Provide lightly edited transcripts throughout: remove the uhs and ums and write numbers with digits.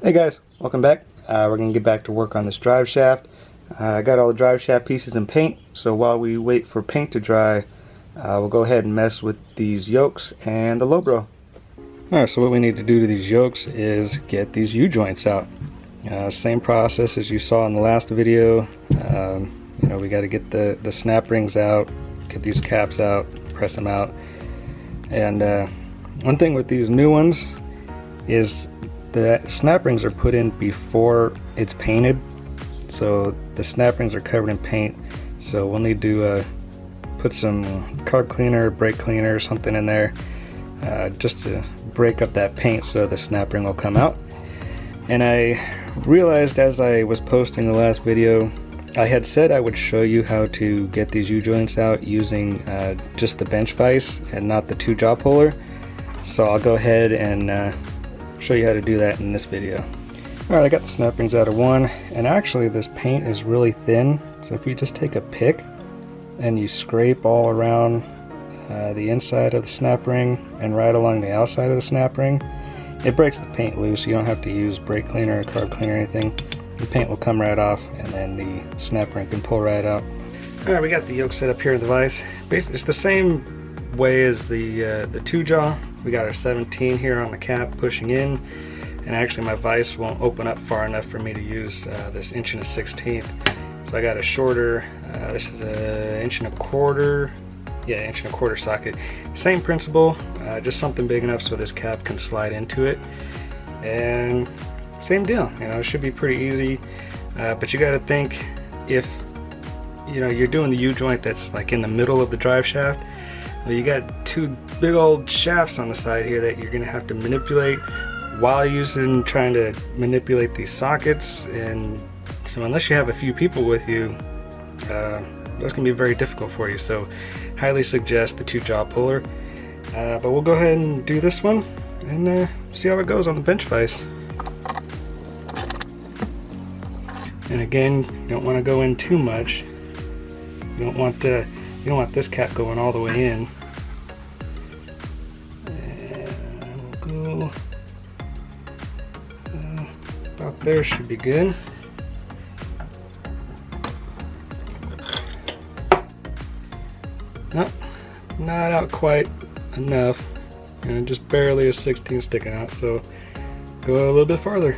Hey guys, welcome back. We're going to get back to work on this drive shaft. I got all the drive shaft pieces in paint, so while we wait for paint to dry, we'll go ahead and mess with these yokes and the lowbro. Alright, so what we need to do to these yokes is get these U-joints out. Same process as you saw in the last video. You know, we got to get the snap rings out, get these caps out, press them out. And one thing with these new ones is the snap rings are put in before it's painted, so the snap rings are covered in paint. So we'll need to put some carb cleaner, brake cleaner, or something in there just to break up that paint so the snap ring will come out. And I realized as I was posting the last video, I had said I would show you how to get these U-joints out using just the bench vise and not the 2-jaw puller. So I'll go ahead and show you how to do that in this video. Alright, I got the snap rings out of one, and actually this paint is really thin, so if you just take a pick and you scrape all around the inside of the snap ring and right along the outside of the snap ring, it breaks the paint loose. You don't have to use brake cleaner or carb cleaner or anything. The paint will come right off and then the snap ring can pull right out. Alright, we got the yoke set up here in the vise. It's the same way as the 2-jaw. We got our 17 here on the cap pushing in, and actually my vise won't open up far enough for me to use this 1 1/16. So I got a shorter, this is a 1 1/4, yeah, 1 1/4 socket. Same principle, just something big enough so this cap can slide into it. And same deal, you know, it should be pretty easy. But you got to think, if you know you're doing the U-joint that's like in the middle of the drive shaft, well, you got two big old shafts on the side here that you're gonna have to manipulate while trying to manipulate these sockets. And so unless you have a few people with you, that's gonna be very difficult for you. So highly suggest the 2-jaw puller. But we'll go ahead and do this one and see how it goes on the bench vise. And again, you don't want to go in too much. You don't want this cap going all the way in. And we'll go about there, should be good. Nope, not out quite enough, and just barely a 16 sticking out, so go a little bit farther.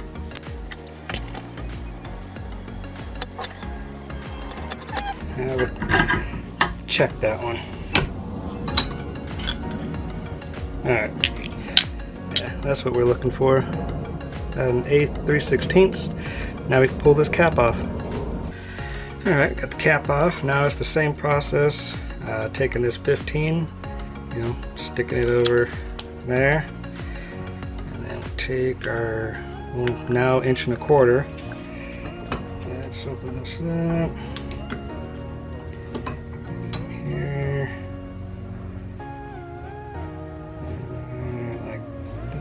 Check that one. Alright, yeah, that's what we're looking for. An 1/8, 3/16. Now we can pull this cap off. Alright, got the cap off. Now it's the same process. Taking this 15, you know, sticking it over there, and then we'll take our now 1 1/4. Let's open this up.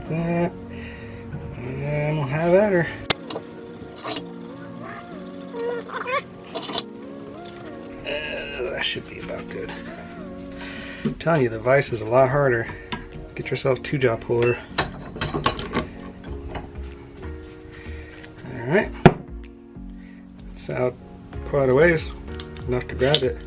That, and we'll have at her. That should be about good. I'm telling you, the vise is a lot harder. Get yourself 2-jaw puller. Alright, it's out quite a ways, enough to grab it.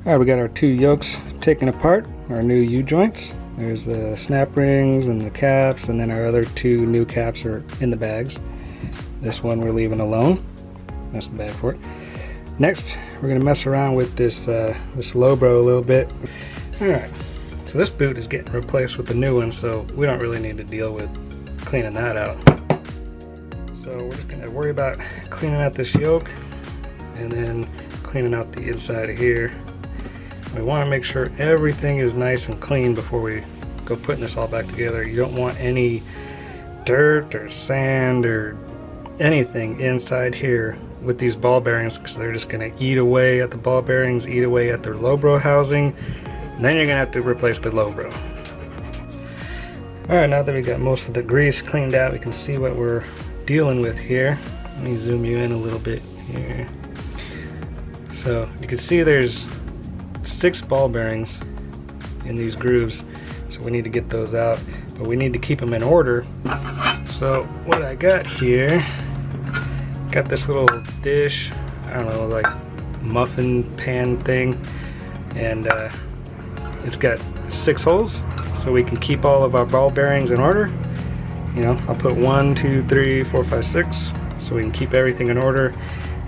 Alright, we got our 2 yokes taken apart, our new U-joints. There's the snap rings and the caps, and then our other 2 new caps are in the bags. This one we're leaving alone. That's the bag for it. Next, we're going to mess around with this lowbro a little bit. Alright, so this boot is getting replaced with the new one, so we don't really need to deal with cleaning that out. So we're just going to worry about cleaning out this yoke and then cleaning out the inside of here. We want to make sure everything is nice and clean before we go putting this all back together. You don't want any dirt or sand or anything inside here with these ball bearings, because they're just going to eat away at the ball bearings, eat away at their lowbro housing, and then you're going to have to replace the lowbro. Alright, now that we got most of the grease cleaned out, we can see what we're dealing with here. Let me zoom you in a little bit here. So you can see there's 6 ball bearings in these grooves, so we need to get those out, but we need to keep them in order. So what I got here, got this little dish, I don't know, like muffin pan thing, and it's got 6 holes, so we can keep all of our ball bearings in order. You know, I'll put 1, 2, 3, 4, 5, 6, so we can keep everything in order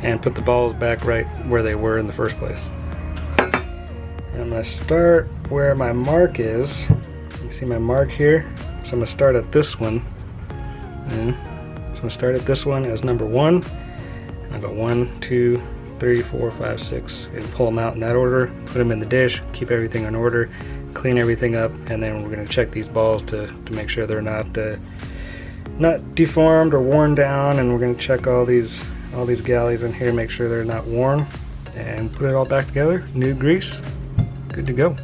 and put the balls back right where they were in the first place. And I'm going to start where my mark is. You see my mark here? So I'm going to start at this one. So I'm going to start at this one as number 1. And I'll go 1, 2, 3, 4, 5, 6, and pull them out in that order. Put them in the dish, keep everything in order, clean everything up, and then we're going to check these balls to make sure they're not deformed or worn down, and we're going to check all these galleys in here, make sure they're not worn, and put it all back together. New grease, good to go.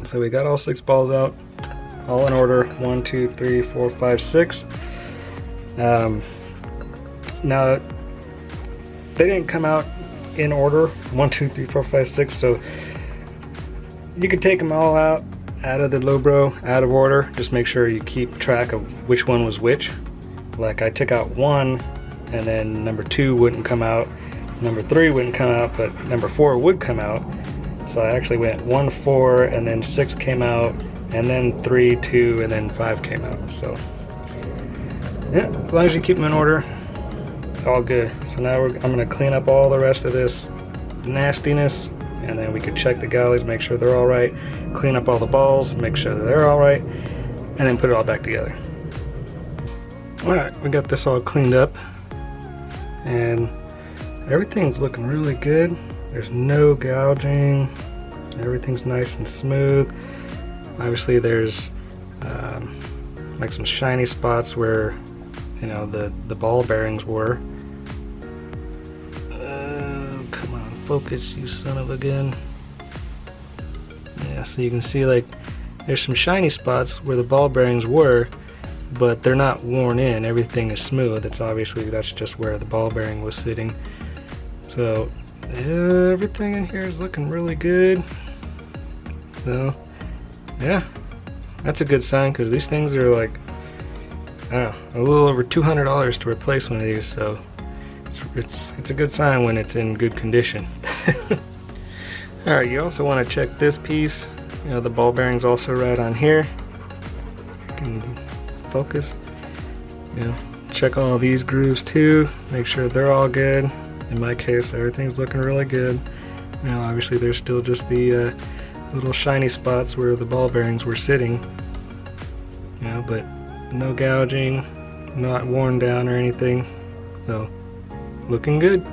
So we got all 6 balls out, all in order, 1, 2, 3, 4, 5, 6. Now, they didn't come out in order, 1, 2, 3, 4, 5, 6, so you could take them all out of the Lowbro, out of order. Just make sure you keep track of which one was which. Like I took out 1, and then number 2 wouldn't come out, number 3 wouldn't come out, but number 4 would come out. So I actually went 1, 4, and then 6 came out, and then 3, 2, and then 5 came out. So yeah, as long as you keep them in order, all good. So now I'm going to clean up all the rest of this nastiness, and then we can check the galleys, make sure they're all right, clean up all the balls, make sure that they're all right, and then put it all back together. Alright, we got this all cleaned up, and everything's looking really good. There's no gouging, everything's nice and smooth. Obviously there's like some shiny spots where, you know, the ball bearings were. Come on, focus, you son of a gun. Yeah, so you can see like there's some shiny spots where the ball bearings were, but they're not worn in. Everything is smooth. It's obviously, that's just where the ball bearing was sitting. So everything in here is looking really good. So yeah, that's a good sign, because these things are like, I don't know, a little over $200 to replace one of these, so it's a good sign when it's in good condition. Alright, you also want to check this piece. You know, the ball bearing's also right on here. Can focus. You know, check all these grooves too, make sure they're all good. In my case, everything's looking really good. You know, obviously there's still just the little shiny spots where the ball bearings were sitting. You know, but no gouging, not worn down or anything. So, looking good.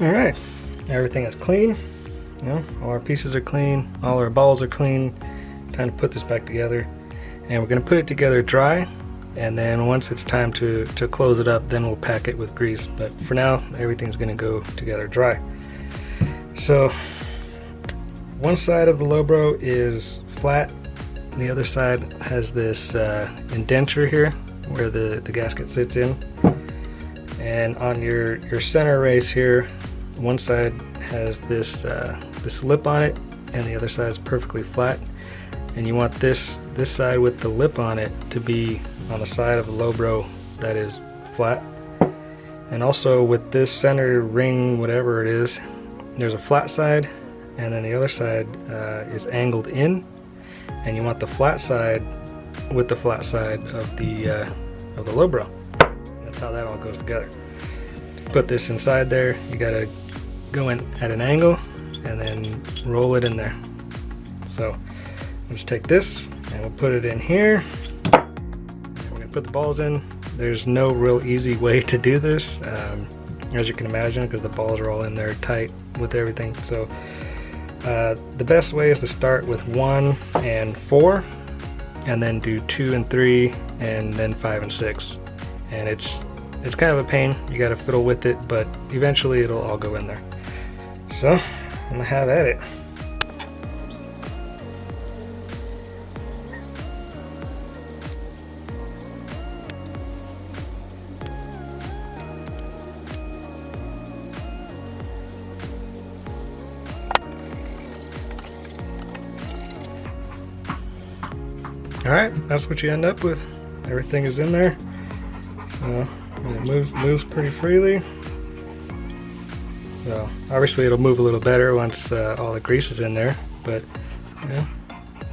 Alright, everything is clean. You know, all our pieces are clean, all our balls are clean. Time to put this back together. And we're going to put it together dry. and then once it's time to close it up, then we'll pack it with grease. But for now, everything's gonna go together dry. So one side of the Lowbro is flat, the other side has this indenture here where the gasket sits in, and on your center race here, one side has this lip on it and the other side is perfectly flat, and you want this side with the lip on it to be on the side of the Lowbro that is flat. And also with this center ring, whatever it is, there's a flat side, and then the other side is angled in, and you want the flat side with the flat side of the Lowbro. That's how that all goes together. To put this inside there, you gotta go in at an angle and then roll it in there. So we'll just take this and we'll put it in here. We're gonna put the balls in. There's no real easy way to do this, as you can imagine, because the balls are all in there tight with everything. So the best way is to start with 1 and 4, and then do 2 and 3, and then 5 and 6. And it's kind of a pain. You got to fiddle with it, but eventually it'll all go in there. So I'm gonna have at it. Alright, that's what you end up with. Everything is in there. So it moves pretty freely. So obviously it'll move a little better once all the grease is in there, but yeah,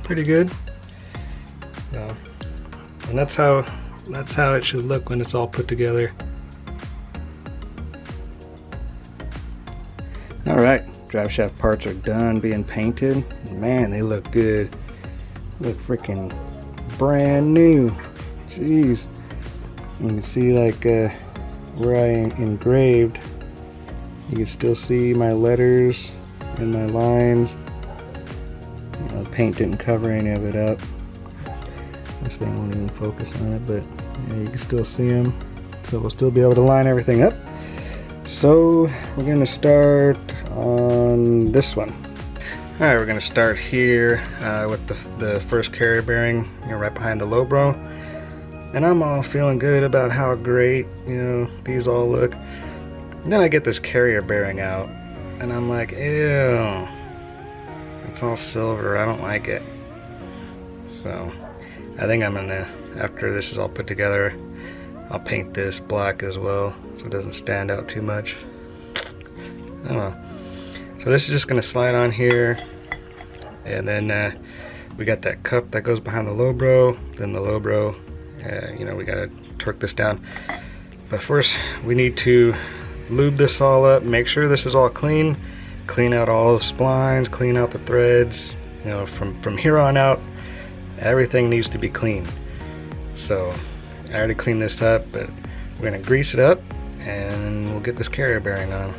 pretty good. So, and that's how it should look when it's all put together. Alright, drive shaft parts are done being painted. Man, they look good. Look freaking brand new. Jeez. You can see like where I engraved, you can still see my letters and my lines. You know, the paint didn't cover any of it up. This thing won't even focus on it, but yeah, you can still see them. So we'll still be able to line everything up. So we're going to start on this one. Alright, we're going to start here with the first carrier bearing, you know, right behind the Lowbro. And I'm all feeling good about how great, you know, these all look. And then I get this carrier bearing out, and I'm like, ew, it's all silver, I don't like it. So I think I'm gonna, after this is all put together, I'll paint this black as well so it doesn't stand out too much. I don't know. So this is just gonna slide on here, and then we got that cup that goes behind the Lowbro, then the Lowbro, you know, we gotta torque this down. But first we need to lube this all up, make sure this is all clean, clean out all the splines, clean out the threads. You know, from here on out, everything needs to be clean. So I already cleaned this up, but we're gonna grease it up and we'll get this carrier bearing on.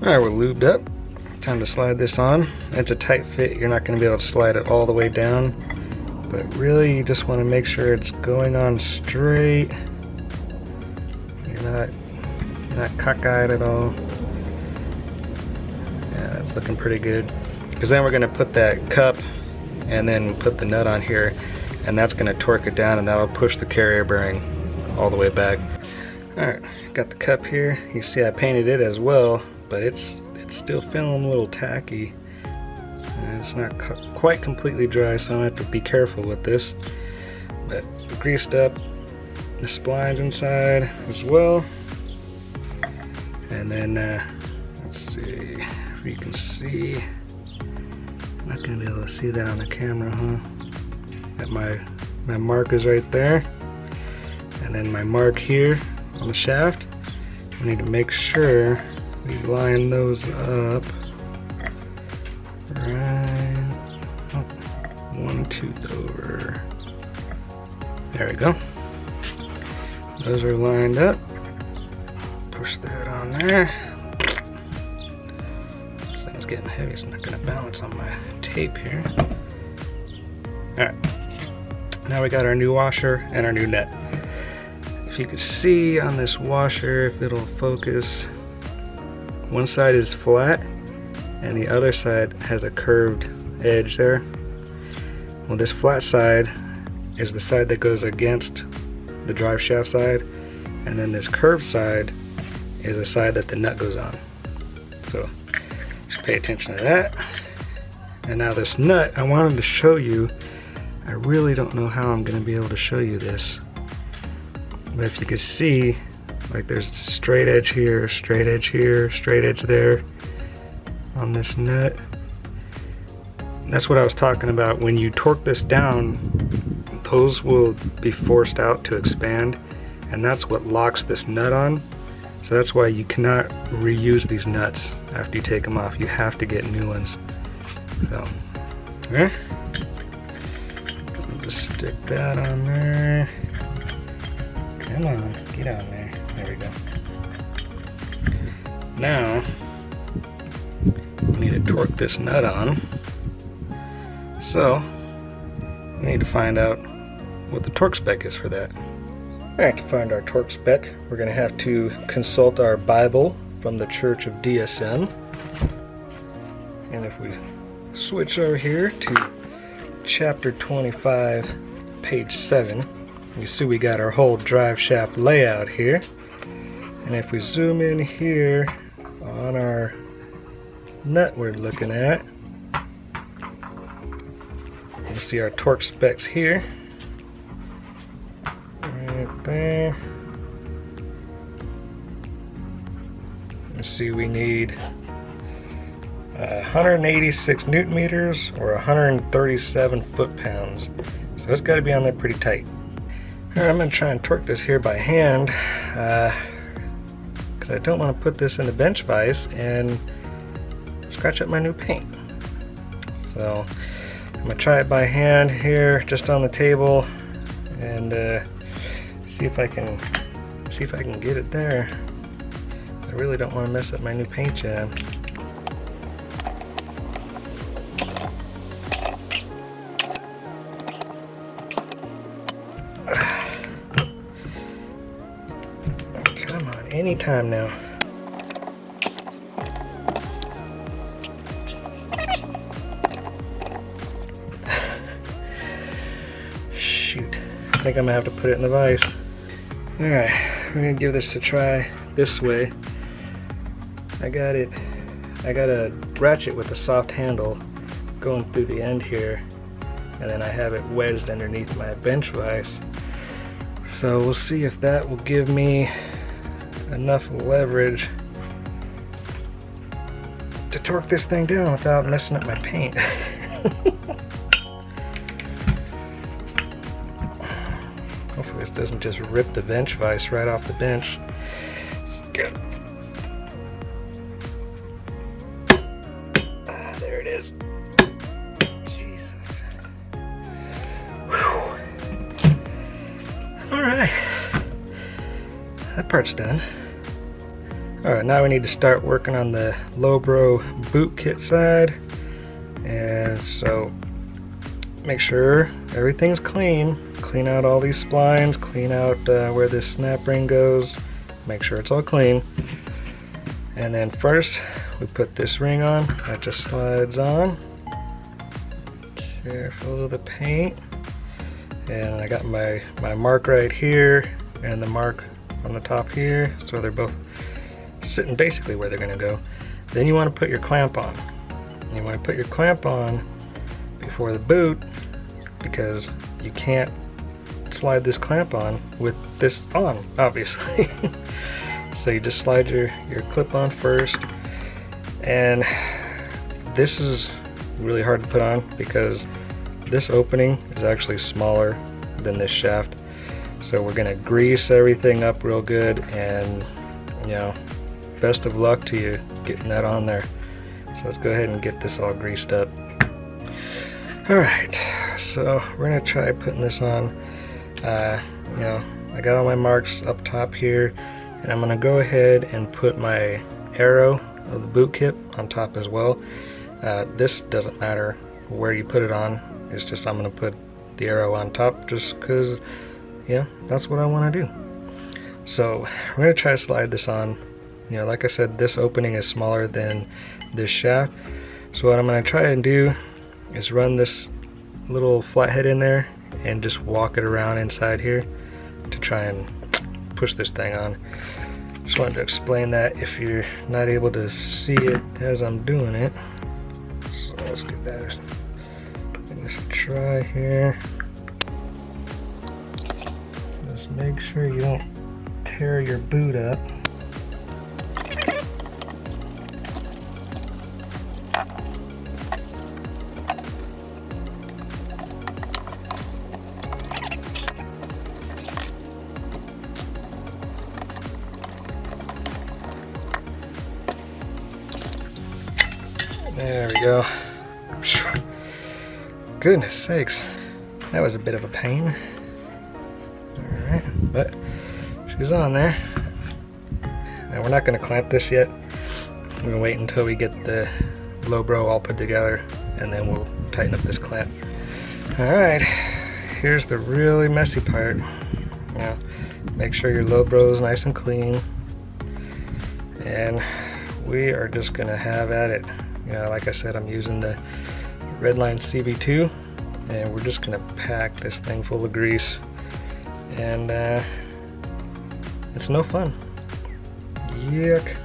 Alright, we're lubed up. Time to slide this on. It's a tight fit, you're not gonna be able to slide it all the way down, but really you just want to make sure it's going on straight. You're not cockeyed at all. Yeah, that's looking pretty good. Because then we're going to put that cup and then put the nut on here, and that's going to torque it down, and that'll push the carrier bearing all the way back. Alright, got the cup here. You see I painted it as well, but it's still feeling a little tacky. And it's not quite completely dry, so I have to be careful with this. But greased up the splines inside as well. And then let's see if you can see. I'm not gonna be able to see that on the camera, huh? Got my mark is right there, and then my mark here on the shaft. We need to make sure we line those up right, one tooth over. There we go. Those are lined up. Push that on there. This thing's getting heavy, it's not going to balance on my tape here. Alright, now we got our new washer and our new net. if you could see on this washer, if it'll focus, one side is flat and the other side has a curved edge there. Well, this flat side is the side that goes against the drive shaft side, and then this curved side is the side that the nut goes on. So just pay attention to that. And now this nut, I wanted to show you. I really don't know how I'm going to be able to show you this, but if you could see, like, there's straight edge here, straight edge here, straight edge there on this nut. That's what I was talking about. When you torque this down, those will be forced out to expand, and that's what locks this nut on. So that's why you cannot reuse these nuts after you take them off. You have to get new ones. So, okay. I'll just stick that on there. Come on, get on there. There we go. Now, we need to torque this nut on. So, we need to find out what the torque spec is for that. Alright, to find our torque spec, we're going to have to consult our Bible from the Church of DSM. And if we switch over here to chapter 25, page 7, you see we got our whole drive shaft layout here. And if we zoom in here on our nut we're looking at, you see our torque specs here. Right there. You see we need 186 newton meters or 137 foot-pounds. So it's got to be on there pretty tight. Alright, I'm going to try and torque this here by hand because I don't want to put this in the bench vise and scratch up my new paint. So I'm going to try it by hand here, just on the table, and see if I can get it there. I really don't want to mess up my new paint job. Come on, anytime now. Shoot, I think I'm gonna have to put it in the vise. Alright, we're gonna give this a try this way. I got a ratchet with a soft handle going through the end here, and then I have it wedged underneath my bench vise. So we'll see if that will give me enough leverage to torque this thing down without messing up my paint. Hopefully this doesn't just rip the bench vise right off the bench. Let's go. There it is. Jesus. Whew. Alright. That part's done. Alright, now we need to start working on the Lowbro boot kit side. And so make sure everything's clean. Clean out all these splines, clean out where this snap ring goes. Make sure it's all clean. And then first we put this ring on. That just slides on. Careful of the paint. And I got my mark right here and the mark on the top here, so they're both sitting basically where they're going to go. Then you want to put your clamp on. You want to put your clamp on before the boot, because you can't slide this clamp on with this on, obviously. So you just slide your clip on first, and this is really hard to put on because this opening is actually smaller than this shaft. So we're gonna grease everything up real good, and you know, best of luck to you getting that on there. So let's go ahead and get this all greased up. Alright, so we're gonna try putting this on. You know, I got all my marks up top here, and I'm gonna go ahead and put my arrow of the boot kit on top as well. This doesn't matter where you put it on, it's just I'm gonna put the arrow on top just because, yeah, that's what I want to do. So we're going to try to slide this on. You know, like I said, this opening is smaller than this shaft. So what I'm going to try and do is run this little flathead in there and just walk it around inside here to try and push this thing on. Just wanted to explain that if you're not able to see it as I'm doing it. So let's get that. Let's try here. Just make sure you don't tear your boot up. There we go. Goodness sakes, that was a bit of a pain. Alright, but she's on there. Now we're not going to clamp this yet. We're going to wait until we get the low bro all put together, and then we'll tighten up this clamp. Alright, here's the really messy part. Now, make sure your low bro is nice and clean. And we are just going to have at it. You know, like I said, I'm using the Redline CV2, and we're just going to pack this thing full of grease. And it's no fun. Yuck.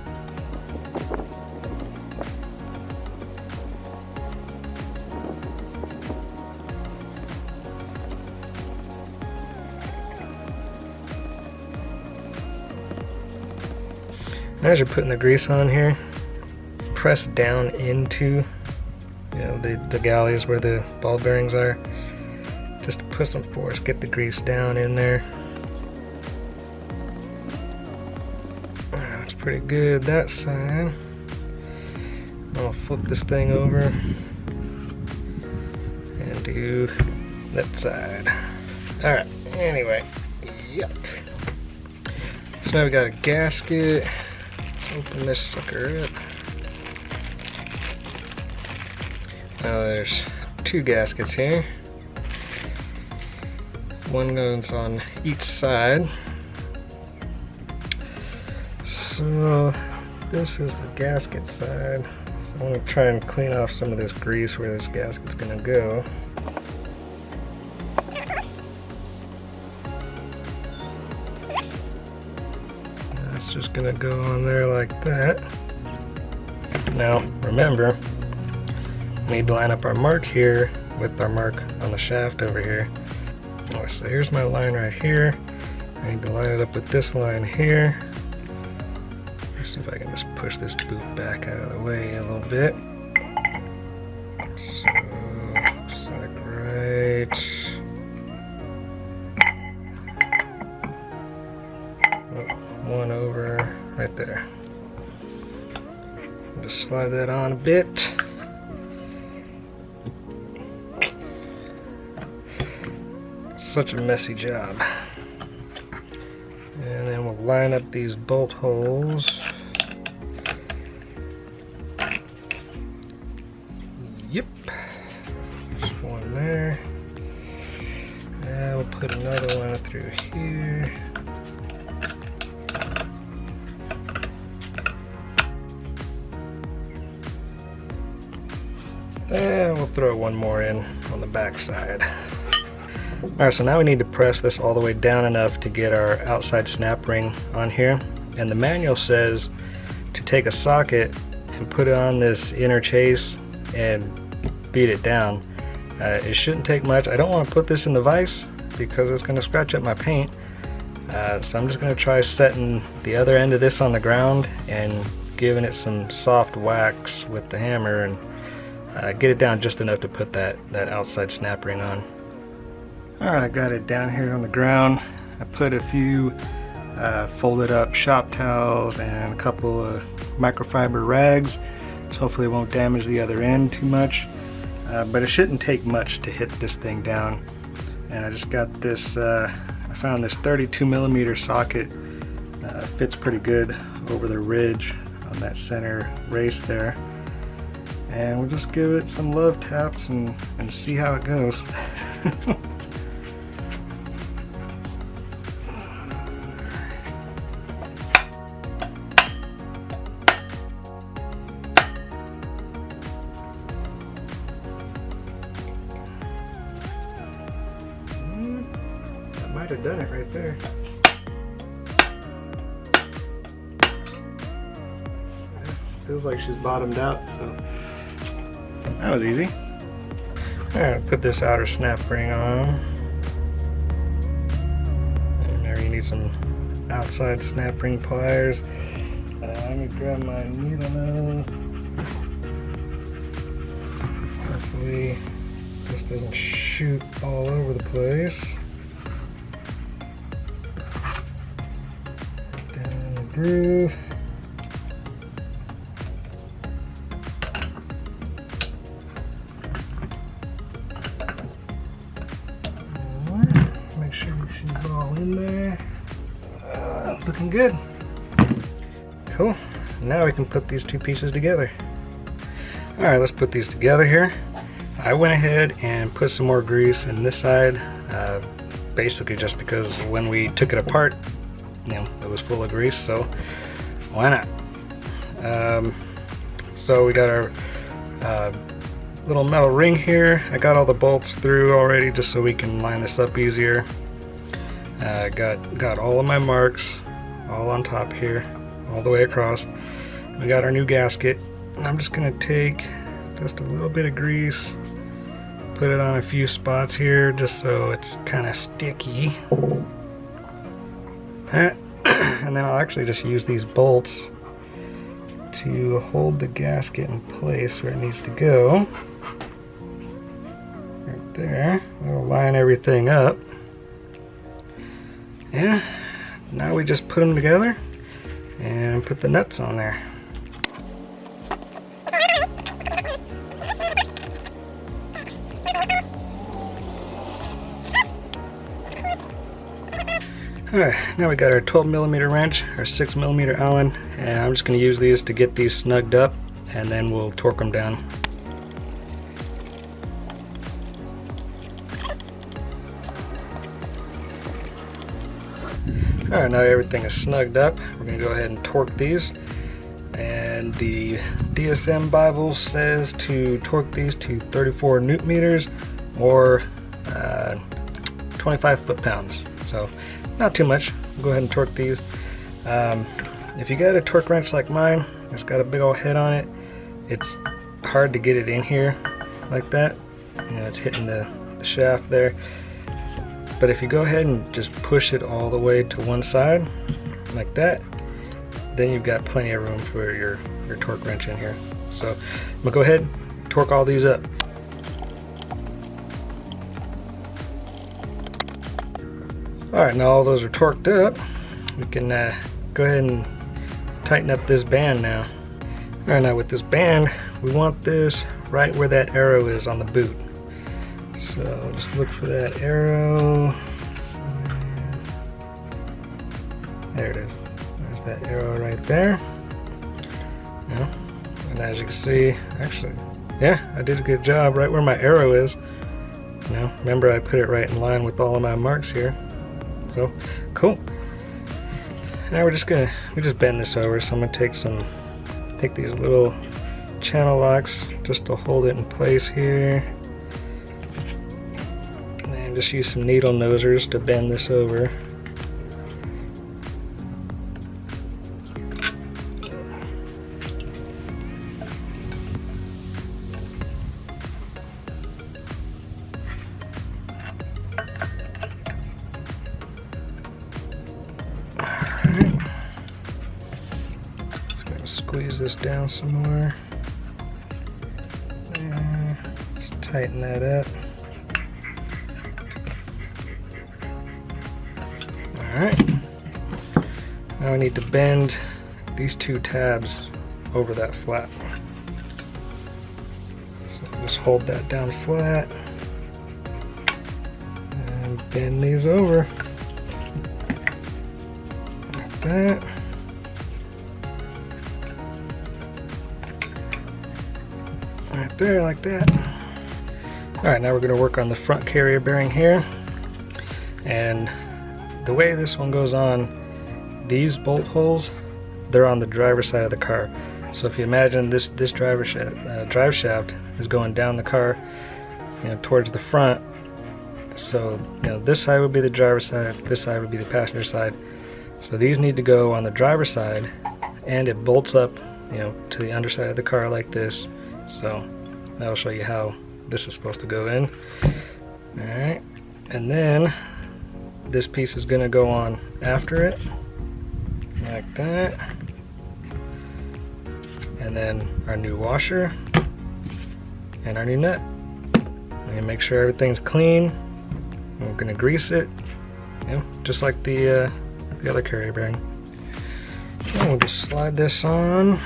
As you're putting the grease on here, press down into, you know, the galleys where the ball bearings are. Just push them forward, get the grease down in there. That's pretty good that side. I'll flip this thing over and do that side. Alright, anyway, yep. So now we got a gasket. Let's open this sucker up. Now there's two gaskets here. One goes on each side. So this is the gasket side. So I'm going to try and clean off some of this grease where this gasket's going to go. That's just going to go on there like that. Now remember, we need to line up our mark here with our mark on the shaft over here. So here's my line right here. I need to line it up with this line here. Let's see if I can just push this boot back out of the way a little bit. So, looks like right. Oh, one over right there. Just slide that on a bit. Such a messy job. And then we'll line up these bolt holes. Yep. Just one there. And we'll put another one through here. And we'll throw one more in on the back side. Alright, so now we need to press this all the way down enough to get our outside snap ring on here. And the manual says to take a socket and put it on this inner chase and beat it down. It shouldn't take much. I don't want to put this in the vise because it's going to scratch up my paint. So I'm just going to try setting the other end of this on the ground and giving it some soft wax with the hammer and get it down just enough to put that outside snap ring on. Alright, I got it down here on the ground. I put a few folded up shop towels and a couple of microfiber rags, so hopefully it won't damage the other end too much. But it shouldn't take much to hit this thing down. And I just got this, I found this 32mm socket. Fits pretty good over the ridge on that center race there. And we'll just give it some love taps and see how it goes. might have done it right there. Feels like she's bottomed out, so that was easy. Alright, put this outer snap ring on. And there you need some outside snap ring pliers. Let me grab my needle nose. Hopefully this doesn't shoot all over the place. Down in the groove. Make sure she's all in there. Looking good. Cool. Now we can put these two pieces together. Alright, let's put these together here. I went ahead and put some more grease in this side, basically just because when we took it apart, you know, it was full of grease, so why not? So we got our little metal ring here. I got all the bolts through already just so we can line this up easier. Got all of my marks all on top here, all the way across. We got our new gasket, and I'm just gonna take just a little bit of grease, put it on a few spots here just so it's kind of sticky. And then I'll actually just use these bolts to hold the gasket in place where it needs to go. Right there. That'll line everything up. Yeah, now we just put them together and put the nuts on there. Alright, now we got our 12mm wrench, our 6mm Allen, and I'm just going to use these to get these snugged up, and then we'll torque them down. Alright, now everything is snugged up. We're going to go ahead and torque these. And the DSM Bible says to torque these to 34 Newton meters or 25 foot-pounds. So not too much. We'll go ahead and torque these. If you got a torque wrench like mine, it's got a big old head on it. It's hard to get it in here like that. You know, it's hitting the shaft there. But if you go ahead and just push it all the way to one side, like that, then you've got plenty of room for your torque wrench in here. So I'm gonna go ahead and torque all these up. Alright, now all those are torqued up, we can go ahead and tighten up this band now. Alright, now with this band, we want this right where that arrow is on the boot. So just look for that arrow. There it is. There's that arrow right there. Yeah. And as you can see, actually, yeah, I did a good job right where my arrow is. You know, remember I put it right in line with all of my marks here. So cool. Now we just bend this over. So I'm gonna take these little channel locks just to hold it in place here. And just use some needle nosers to bend this over. Squeeze this down some more. There. Just tighten that up. Alright. Now I need to bend these two tabs over that flat. So just hold that down flat and bend these over. Like that. Right there, like that. Alright, now we're going to work on the front carrier bearing here. And the way this one goes on, these bolt holes, they're on the driver's side of the car. So if you imagine this drive shaft is going down the car, you know, towards the front, So, you know, this side would be the driver's side, this side would be the passenger side. So these need to go on the driver's side, and it bolts up, you know, to the underside of the car like this. So that'll show you how this is supposed to go in. Alright, and then this piece is going to go on after it, like that. And then our new washer and our new nut. And make sure everything's clean. We're going to grease it, you know, just like the other carrier bearing. And we'll just slide this on.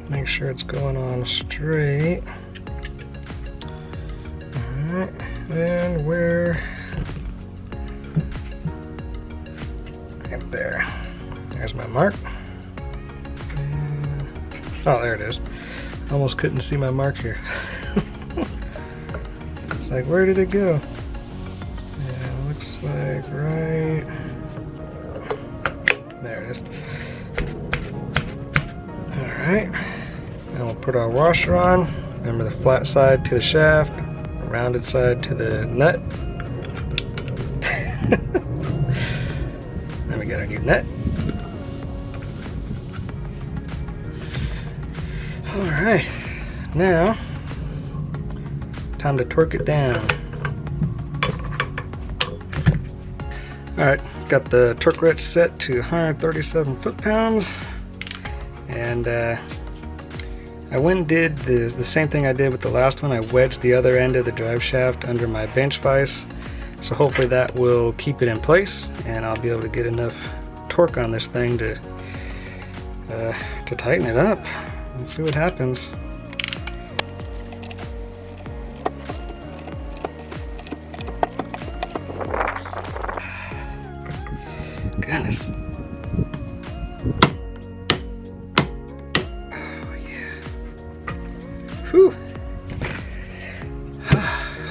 Make sure it's going on straight. Alright, and we're right there. There's my mark. And, oh, there it is. Almost couldn't see my mark here. It's like, where did it go? Yeah, looks like right there it is. Alright, and we'll put our washer on. Remember the flat side to the shaft, the rounded side to the nut. Then we got our new nut. Alright, now time to torque it down. Alright, got the torque wrench set to 137 foot-pounds, and I went and did the same thing I did with the last one. I wedged the other end of the drive shaft under my bench vise, so hopefully that will keep it in place, and I'll be able to get enough torque on this thing to tighten it up. Let's see what happens. Goodness. Oh yeah. Whew.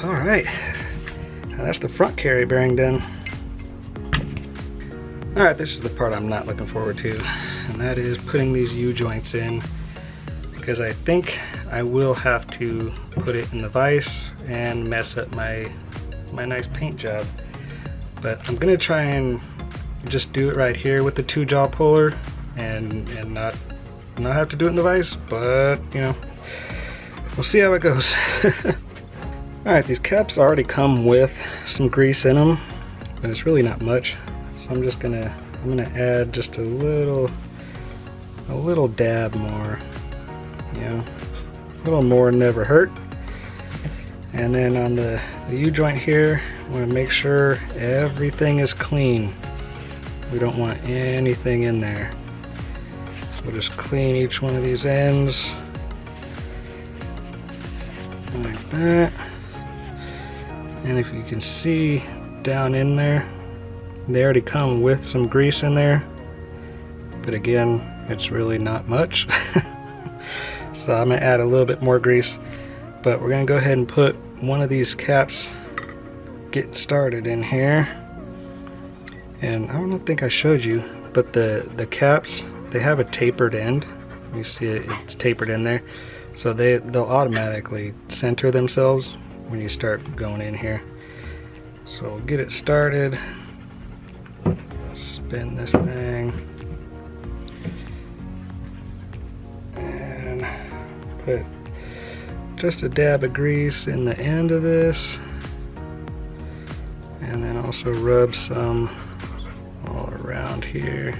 All right. Now that's the front carry bearing done. All right, this is the part I'm not looking forward to, and that is putting these U-joints in, because I think I will have to put it in the vise and mess up my nice paint job. But I'm gonna try and just do it right here with the 2-jaw puller and not have to do it in the vise, but you know, we'll see how it goes. Alright, these caps already come with some grease in them, but it's really not much. So I'm gonna add just a little dab more. You know, a little more never hurt. And then on the U-joint here, I want to make sure everything is clean. We don't want anything in there. So we'll just clean each one of these ends like that. And if you can see down in there, they already come with some grease in there, but again, it's really not much. So I'm gonna add a little bit more grease, but we're gonna go ahead and put one of these caps, get started in here. And I don't think I showed you, but the caps, they have a tapered end. You see it's tapered in there, so they'll automatically center themselves when you start going in here. So we'll get it started. Spin this thing and put just a dab of grease in the end of this, and then also rub some all around here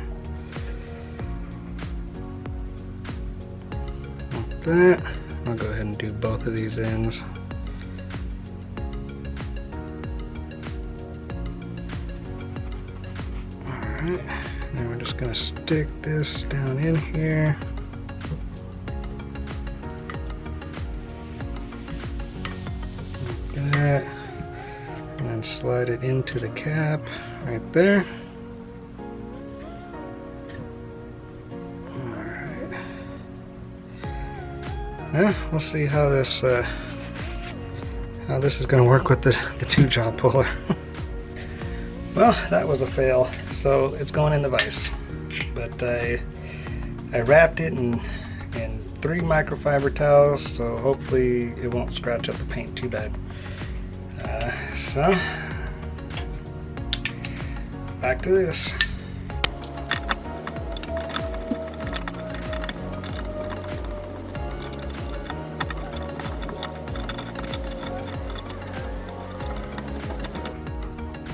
like that. I'll go ahead and do both of these ends. Alright, now we're just going to stick this down in here. Like that. And then slide it into the cap right there. Alright. Now we'll see how this is going to work with the 2-jaw puller. Well, that was a fail. So it's going in the vise, but I wrapped it in 3 microfiber towels, so hopefully it won't scratch up the paint too bad. So, back to this.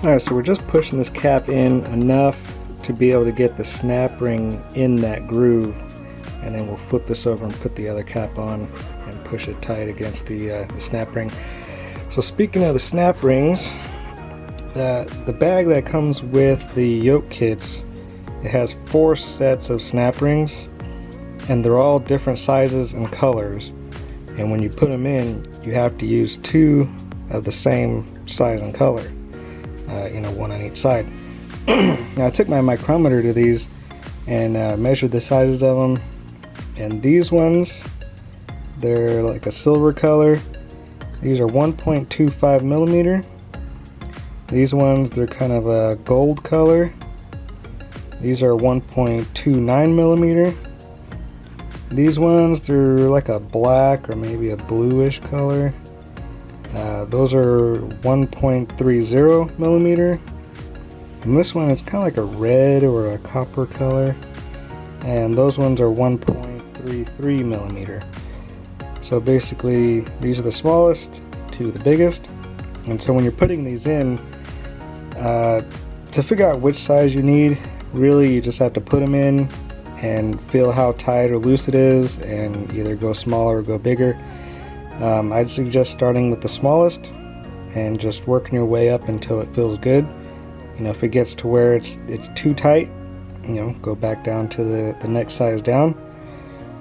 Alright, so we're just pushing this cap in enough to be able to get the snap ring in that groove, and then we'll flip this over and put the other cap on and push it tight against the snap ring. So speaking of the snap rings, the bag that comes with the yoke kits, it has 4 sets of snap rings, and they're all different sizes and colors, and when you put them in, you have to use 2 of the same size and color. You know, 1 on each side. Now I took my micrometer to these and measured the sizes of them, and these ones, they're like a silver color. These are 1.25 millimeter. These ones, they're kind of a gold color. These are 1.29 millimeter. These ones, they're like a black or maybe a bluish color. Those are 1.30 millimeter, and this one is kind of like a red or a copper color, and those ones are 1.33 millimeter. So basically these are the smallest to the biggest, and so when you're putting these in, to figure out which size you need, really you just have to put them in and feel how tight or loose it is, and either go smaller or go bigger. I'd suggest starting with the smallest and just working your way up until it feels good. You know, if it gets to where it's too tight, you know, go back down to the next size down.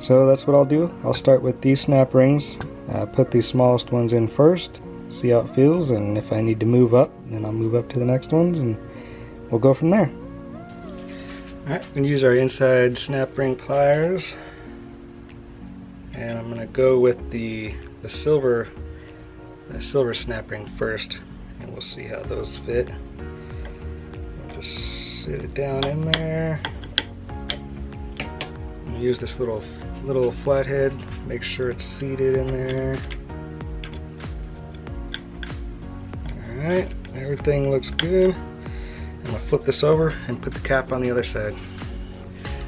So that's what I'll do. I'll start with these snap rings, put these smallest ones in first, see how it feels, and if I need to move up, then I'll move up to the next ones, and we'll go from there. Alright, we're going to use our inside snap ring pliers. And I'm going to go with the silver snap ring first, and we'll see how those fit. I'll just sit it down in there. I'll use this little flathead, make sure it's seated in there. Alright, everything looks good. I'm going to flip this over and put the cap on the other side.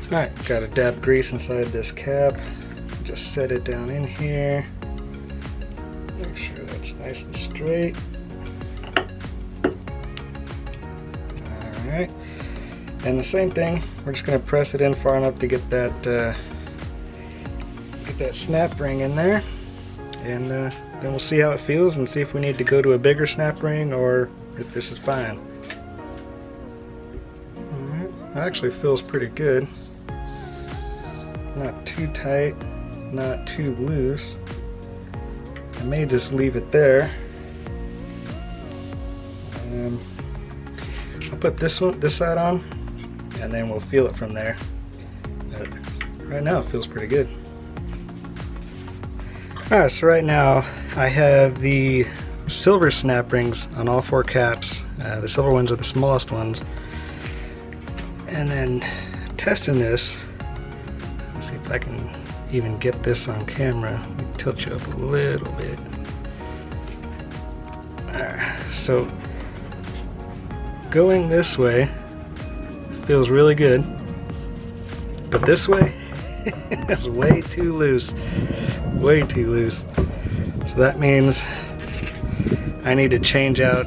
Alright, got a dab of grease inside this cap. Just set it down in here. Make sure that's nice and straight. Alright. And the same thing, we're just going to press it in far enough to get that snap ring in there. And then we'll see how it feels and see if we need to go to a bigger snap ring or if this is fine. Alright. It actually feels pretty good. Not too tight, not too loose. I may just leave it there. And I'll put this side on, and then we'll feel it from there. But right now it feels pretty good. Alright, so right now I have the silver snap rings on all 4 caps. The silver ones are the smallest ones. And then testing this, let's see if I can even get this on camera. Let me tilt you up a little bit. Alright, so going this way feels really good, but this way is way too loose. Way too loose. So that means I need to change out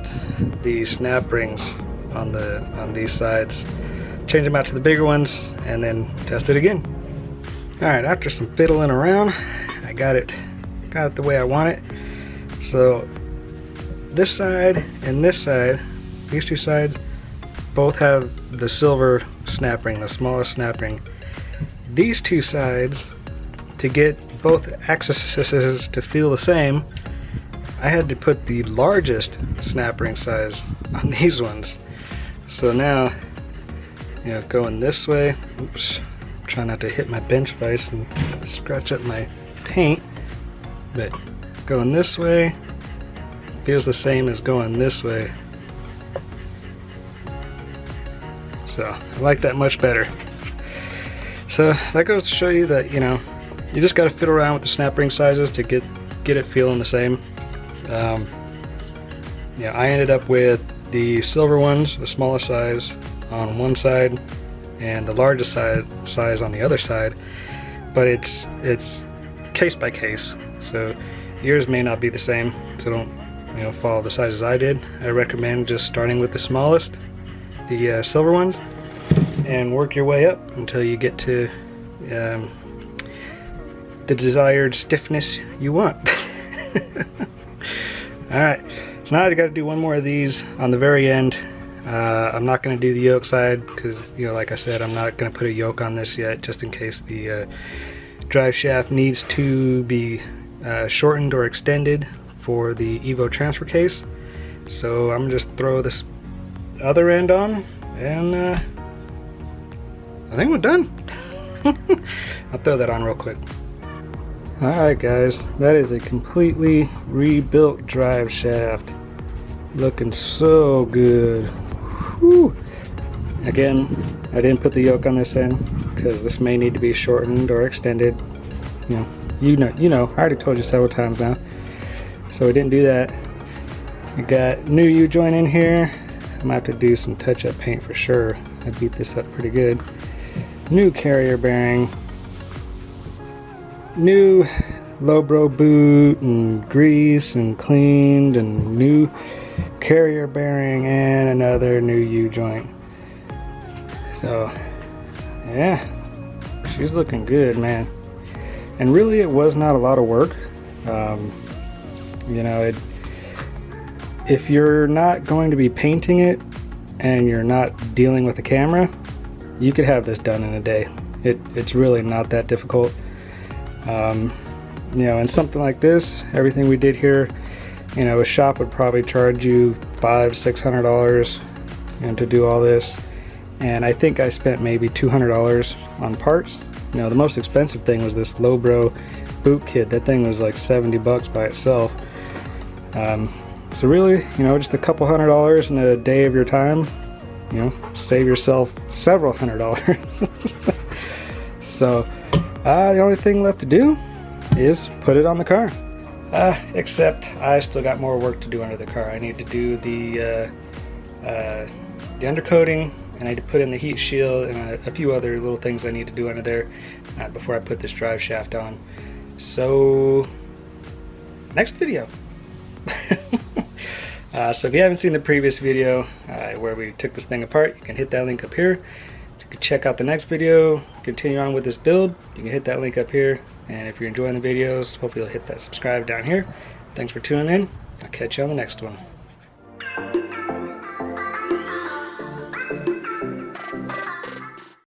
the snap rings on these sides. Change them out to the bigger ones and then test it again. Alright, after some fiddling around, I got it the way I want it. So this side and this side, these 2 sides, both have the silver snap ring, the smallest snap ring. These 2 sides, to get both axes to feel the same, I had to put the largest snap ring size on these ones. So now, you know, going this way, oops, try not to hit my bench vise and scratch up my paint, but going this way feels the same as going this way. So I like that much better. So that goes to show you that, you know, you just got to fiddle around with the snap ring sizes to get it feeling the same. Yeah, I ended up with the silver ones, the smallest size, on one side, and the largest size on the other side. But it's case by case, so yours may not be the same. So don't follow the sizes I did. I recommend just starting with the smallest, the silver ones, and work your way up until you get to the desired stiffness you want. Alright, so now I got to do one more of these on the very end. I'm not going to do the yoke side because, like I said, I'm not going to put a yoke on this yet, just in case the drive shaft needs to be shortened or extended for the Evo transfer case. So I'm just throw this other end on, and I think we're done. I'll throw that on real quick. Alright guys, that is a completely rebuilt drive shaft. Looking so good. Whew. Again, I didn't put the yoke on this end because this may need to be shortened or extended. You know, I already told you several times now. So we didn't do that. We got new U-joint in here. I'm gonna have to do some touch-up paint for sure. I beat this up pretty good. New carrier bearing. New low-bro boot and grease and cleaned, and new carrier bearing and another new U-joint. So yeah, she's looking good, man. And really it was not a lot of work. If you're not going to be painting it and you're not dealing with the camera, you could have this done in a day. It's really not that difficult. And something like this, everything we did here, a shop would probably charge you $500–600 to do all this, and I think I spent maybe $200 on parts. The most expensive thing was this low-bro boot kit. That thing was like $70 by itself. So really, just a couple $100 in a day of your time, save yourself several $100. So the only thing left to do is put it on the car. Except I still got more work to do under the car. I need to do the undercoating, and I need to put in the heat shield, and a few other little things I need to do under there before I put this drive shaft on. So next video. So if you haven't seen the previous video where we took this thing apart, you can hit that link up here. You can check out the next video, continue on with this build, you can hit that link up here. And if you're enjoying the videos, hopefully you'll hit that subscribe down here. Thanks for tuning in. I'll catch you on the next one.